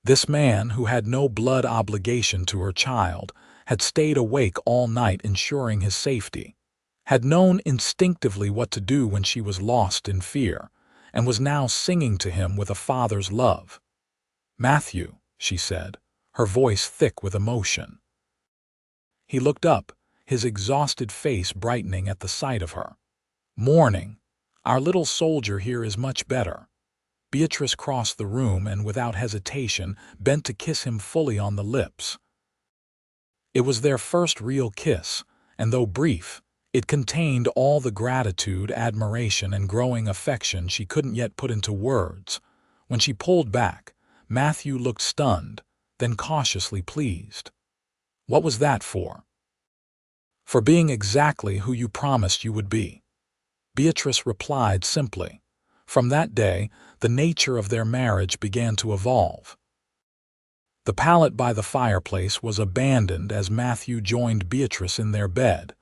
[SPEAKER 1] This man, who had no blood obligation to her child, had stayed awake all night ensuring his safety, had known instinctively what to do when she was lost in fear, and was now singing to him with a father's love. "Matthew," she said, her voice thick with emotion. He looked up, his exhausted face brightening at the sight of her. "Morning. Our little soldier here is much better." Beatrice crossed the room and, without hesitation, bent to kiss him fully on the lips. It was their first real kiss, and though brief, it contained all the gratitude, admiration, and growing affection she couldn't yet put into words. When she pulled back, Matthew looked stunned, then cautiously pleased. "What was that for?" "For being exactly who you promised you would be," Beatrice replied simply. From that day, the nature of their marriage began to evolve. The pallet by the fireplace was abandoned as Matthew joined Beatrice in their bed,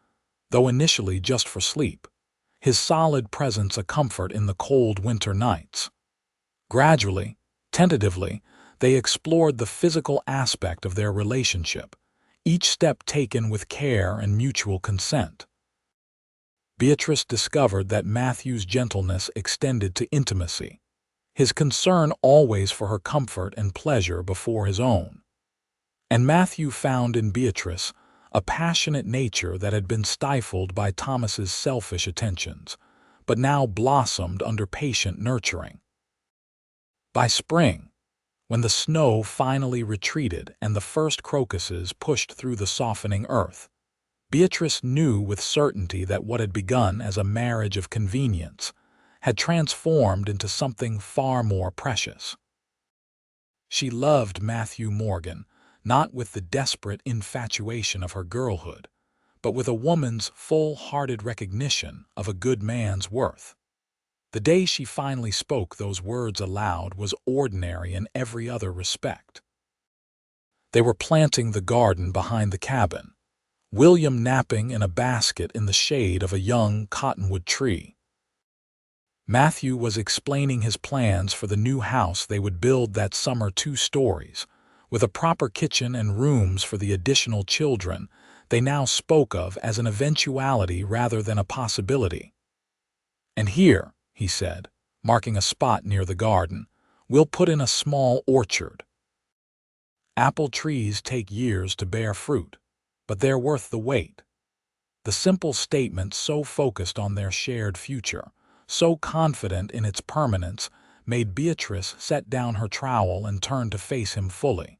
[SPEAKER 1] though initially just for sleep, his solid presence a comfort in the cold winter nights. Gradually, tentatively, they explored the physical aspect of their relationship, each step taken with care and mutual consent. Beatrice discovered that Matthew's gentleness extended to intimacy, his concern always for her comfort and pleasure before his own. And Matthew found in Beatrice a passionate nature that had been stifled by Thomas's selfish attentions, but now blossomed under patient nurturing. By spring, when the snow finally retreated and the first crocuses pushed through the softening earth, Beatrice knew with certainty that what had begun as a marriage of convenience had transformed into something far more precious. She loved Matthew Morgan, not with the desperate infatuation of her girlhood, but with a woman's full-hearted recognition of a good man's worth. The day she finally spoke those words aloud was ordinary in every other respect. They were planting the garden behind the cabin, William napping in a basket in the shade of a young cottonwood tree. Matthew was explaining his plans for the new house they would build that summer, 2 stories, with a proper kitchen and rooms for the additional children they now spoke of as an eventuality rather than a possibility. "And here," he said, marking a spot near the garden, "we'll put in a small orchard. Apple trees take years to bear fruit, but they're worth the wait." The simple statement, so focused on their shared future, so confident in its permanence, made Beatrice set down her trowel and turn to face him fully.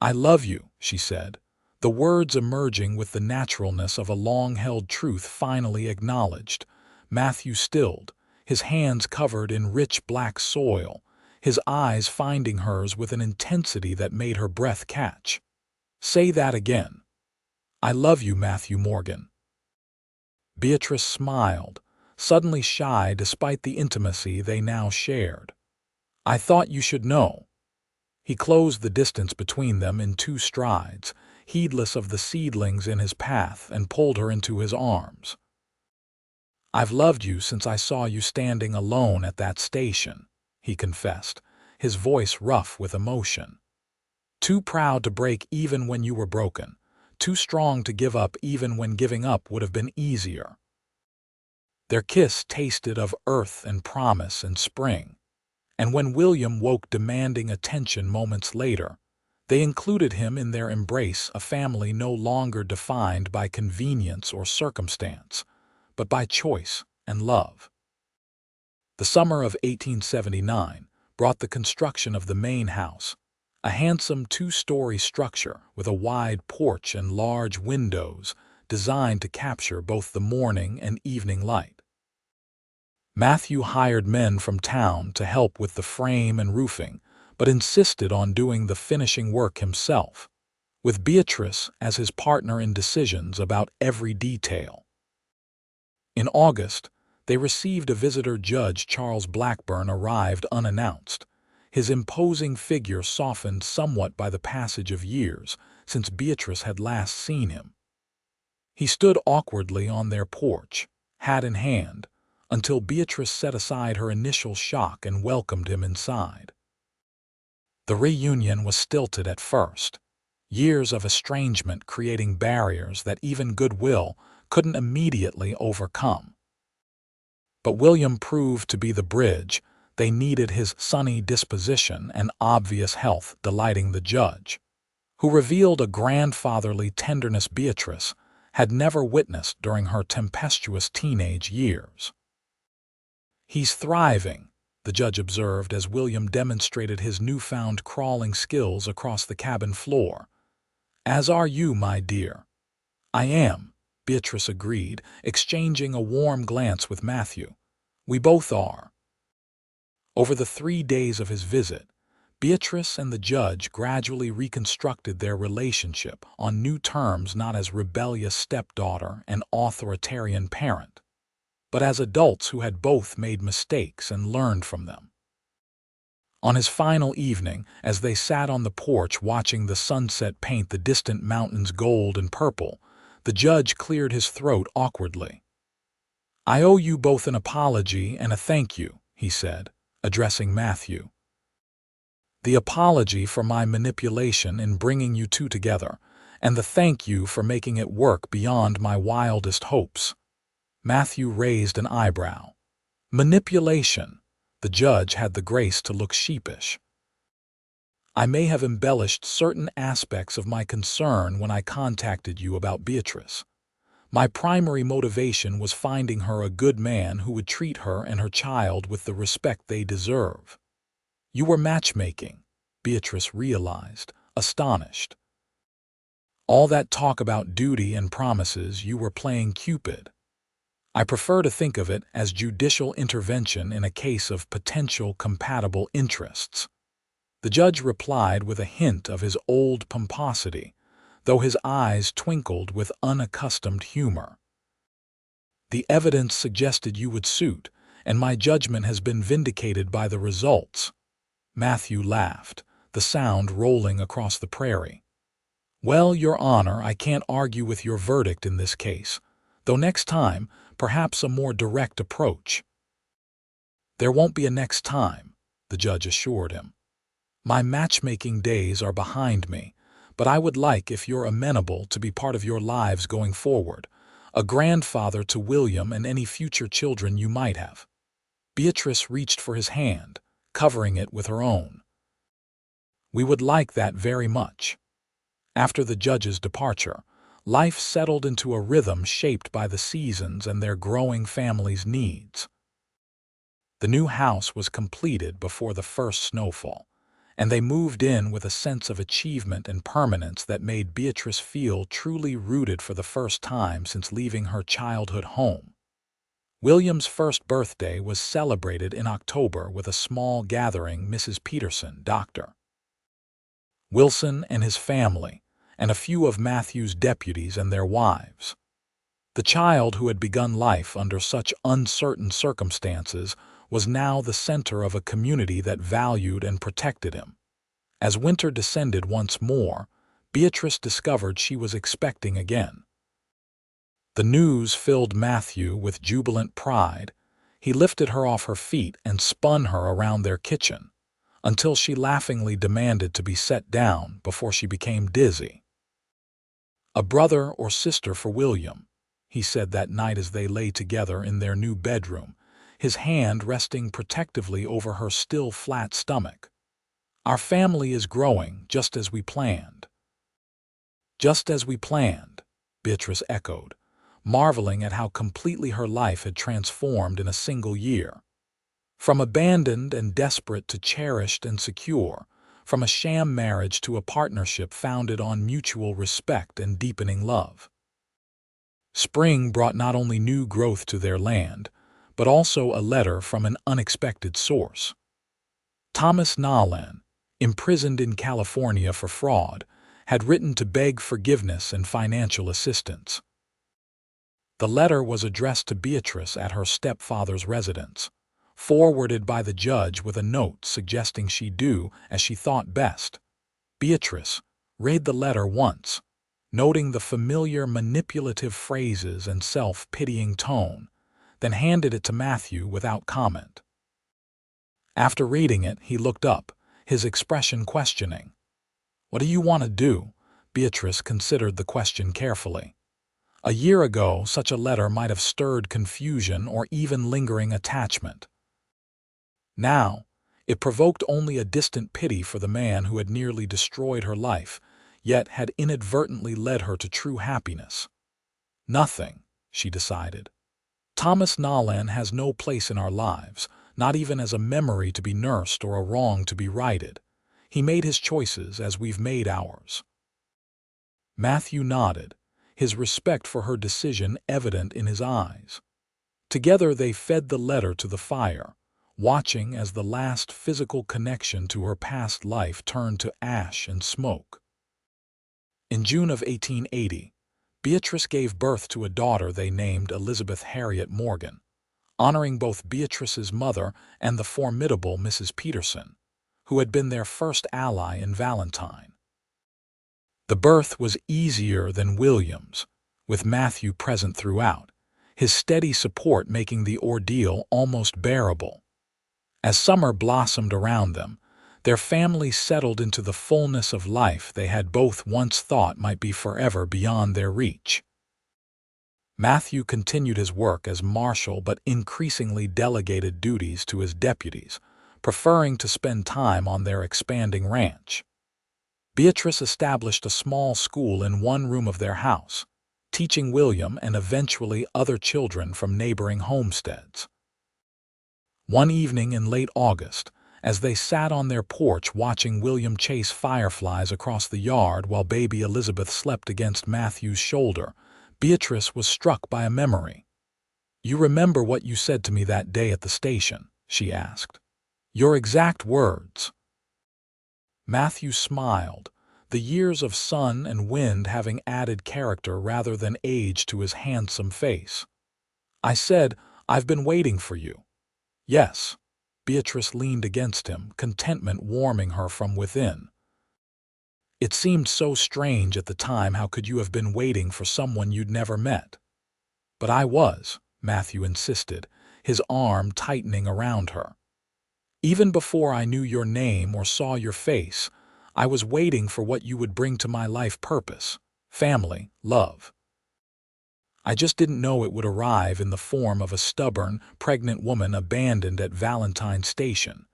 [SPEAKER 1] "I love you," she said, the words emerging with the naturalness of a long-held truth finally acknowledged. Matthew stilled, his hands covered in rich black soil, his eyes finding hers with an intensity that made her breath catch. "Say that again." "I love you, Matthew Morgan." Beatrice smiled, suddenly shy despite the intimacy they now shared. "I thought you should know." He closed the distance between them in 2 strides, heedless of the seedlings in his path, and pulled her into his arms. "I've loved you since I saw you standing alone at that station," he confessed, his voice rough with emotion. "Too proud to break even when you were broken, too strong to give up even when giving up would have been easier." Their kiss tasted of earth and promise and spring, and when William woke demanding attention moments later, they included him in their embrace, a family no longer defined by convenience or circumstance, but by choice and love. The summer of 1879 brought the construction of the main house, a handsome 2-story structure with a wide porch and large windows designed to capture both the morning and evening light. Matthew hired men from town to help with the frame and roofing, but insisted on doing the finishing work himself, with Beatrice as his partner in decisions about every detail. In August, they received a visitor. Judge Charles Blackburn arrived unannounced, his imposing figure softened somewhat by the passage of years since Beatrice had last seen him. He stood awkwardly on their porch, hat in hand, until Beatrice set aside her initial shock and welcomed him inside. The reunion was stilted at first, years of estrangement creating barriers that even goodwill couldn't immediately overcome. But William proved to be the bridge they needed, his sunny disposition and obvious health delighting the judge, who revealed a grandfatherly tenderness Beatrice had never witnessed during her tempestuous teenage years. "He's thriving," the judge observed as William demonstrated his newfound crawling skills across the cabin floor. "As are you, my dear." "I am," Beatrice agreed, exchanging a warm glance with Matthew. "We both are." Over the 3 days of his visit, Beatrice and the judge gradually reconstructed their relationship on new terms, not as rebellious stepdaughter and authoritarian parent, but as adults who had both made mistakes and learned from them. On his final evening, as they sat on the porch watching the sunset paint the distant mountains gold and purple, the judge cleared his throat awkwardly. "I owe you both an apology and a thank you," he said, addressing Matthew. "The apology for my manipulation in bringing you two together, and the thank you for making it work beyond my wildest hopes." Matthew raised an eyebrow. Manipulation. The judge had the grace to look sheepish. I may have embellished certain aspects of my concern when I contacted you about Beatrice. My primary motivation was finding her a good man who would treat her and her child with the respect they deserve. You were matchmaking, Beatrice realized, astonished. All that talk about duty and promises, you were playing Cupid. I prefer to think of it as judicial intervention in a case of potential compatible interests. The judge replied with a hint of his old pomposity, though his eyes twinkled with unaccustomed humor. The evidence suggested you would suit, and my judgment has been vindicated by the results. Matthew laughed, the sound rolling across the prairie. Well, Your Honor, I can't argue with your verdict in this case, though next time, perhaps a more direct approach. There won't be a next time, the judge assured him. My matchmaking days are behind me, but I would like, if you're amenable, to be part of your lives going forward, a grandfather to William and any future children you might have. Beatrice reached for his hand, covering it with her own. We would like that very much. After the judge's departure, life settled into a rhythm shaped by the seasons and their growing family's needs. The new house was completed before the first snowfall, and they moved in with a sense of achievement and permanence that made Beatrice feel truly rooted for the first time since leaving her childhood home. William's first birthday was celebrated in October with a small gathering. Mrs. Peterson, Dr. Wilson and his family, and a few of Matthew's deputies and their wives. The child who had begun life under such uncertain circumstances was now the center of a community that valued and protected him. As winter descended once more, Beatrice discovered she was expecting again. The news filled Matthew with jubilant pride. He lifted her off her feet and spun her around their kitchen, until she laughingly demanded to be set down before she became dizzy. A brother or sister for William, he said that night as they lay together in their new bedroom, his hand resting protectively over her still flat stomach. Our family is growing just as we planned. Just as we planned, Beatrice echoed, marveling at how completely her life had transformed in a single year. From abandoned and desperate to cherished and secure, from a sham marriage to a partnership founded on mutual respect and deepening love. Spring brought not only new growth to their land, but also a letter from an unexpected source. Thomas Nolan, imprisoned in California for fraud, had written to beg forgiveness and financial assistance. The letter was addressed to Beatrice at her stepfather's residence, forwarded by the judge with a note suggesting she do as she thought best. Beatrice read the letter once, noting the familiar manipulative phrases and self-pitying tone, then handed it to Matthew without comment. After reading it, he looked up, his expression questioning. "What do you want to do?" Beatrice considered the question carefully. A year ago, such a letter might have stirred confusion or even lingering attachment. Now, it provoked only a distant pity for the man who had nearly destroyed her life, yet had inadvertently led her to true happiness. Nothing, she decided. Thomas Nolan has no place in our lives, not even as a memory to be nursed or a wrong to be righted. He made his choices as we've made ours. Matthew nodded, his respect for her decision evident in his eyes. Together they fed the letter to the fire, watching as the last physical connection to her past life turned to ash and smoke. In June of 1880, Beatrice gave birth to a daughter they named Elizabeth Harriet Morgan, honoring both Beatrice's mother and the formidable Mrs. Peterson, who had been their first ally in Valentine. The birth was easier than William's, with Matthew present throughout, his steady support making the ordeal almost bearable. As summer blossomed around them, their family settled into the fullness of life they had both once thought might be forever beyond their reach. Matthew continued his work as marshal but increasingly delegated duties to his deputies, preferring to spend time on their expanding ranch. Beatrice established a small school in one room of their house, teaching William and eventually other children from neighboring homesteads. One evening in late August, as they sat on their porch watching William chase fireflies across the yard while baby Elizabeth slept against Matthew's shoulder, Beatrice was struck by a memory. "You remember what you said to me that day at the station?" she asked. "Your exact words." Matthew smiled, the years of sun and wind having added character rather than age to his handsome face. "I said, I've been waiting for you." "Yes." Beatrice leaned against him, contentment warming her from within. "It seemed so strange at the time. How could you have been waiting for someone you'd never met?" "But I was," Matthew insisted, his arm tightening around her. "Even before I knew your name or saw your face, I was waiting for what you would bring to my life: purpose, family, love. I just didn't know it would arrive in the form of a stubborn, pregnant woman abandoned at Valentine Station."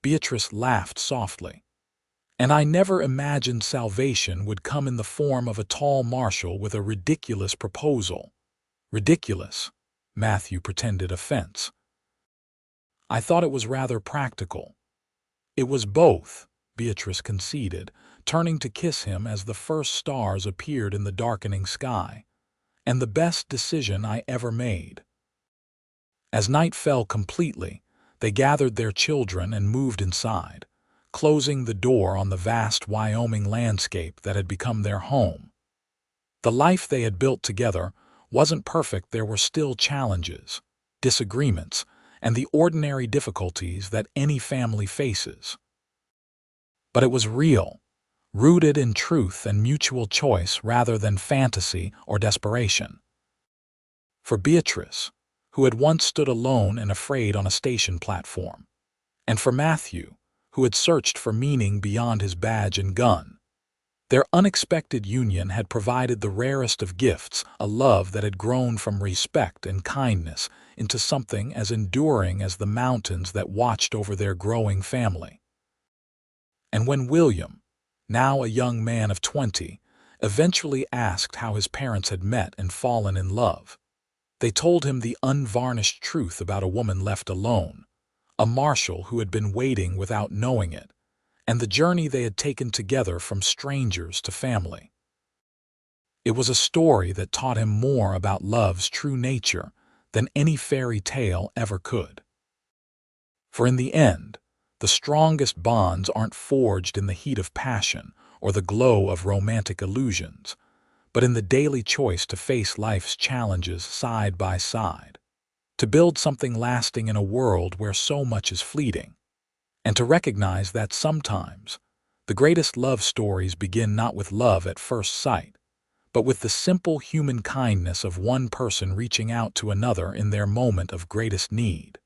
[SPEAKER 1] Beatrice laughed softly. "And I never imagined salvation would come in the form of a tall marshal with a ridiculous proposal." "Ridiculous?" Matthew pretended offense. "I thought it was rather practical." "It was both," Beatrice conceded, turning to kiss him as the first stars appeared in the darkening sky. "And the best decision I ever made." As night fell completely, they gathered their children and moved inside, closing the door on the vast Wyoming landscape that had become their home. The life they had built together wasn't perfect. There were still challenges, disagreements, and the ordinary difficulties that any family faces. But it was real, rooted in truth and mutual choice rather than fantasy or desperation. For Beatrice, who had once stood alone and afraid on a station platform, and for Matthew, who had searched for meaning beyond his badge and gun, their unexpected union had provided the rarest of gifts, a love that had grown from respect and kindness into something as enduring as the mountains that watched over their growing family. And when William, now a young man of 20, eventually asked how his parents had met and fallen in love, they told him the unvarnished truth about a woman left alone, a marshal who had been waiting without knowing it, and the journey they had taken together from strangers to family. It was a story that taught him more about love's true nature than any fairy tale ever could. For in the end, the strongest bonds aren't forged in the heat of passion or the glow of romantic illusions, but in the daily choice to face life's challenges side by side, to build something lasting in a world where so much is fleeting, and to recognize that sometimes the greatest love stories begin not with love at first sight, but with the simple human kindness of one person reaching out to another in their moment of greatest need.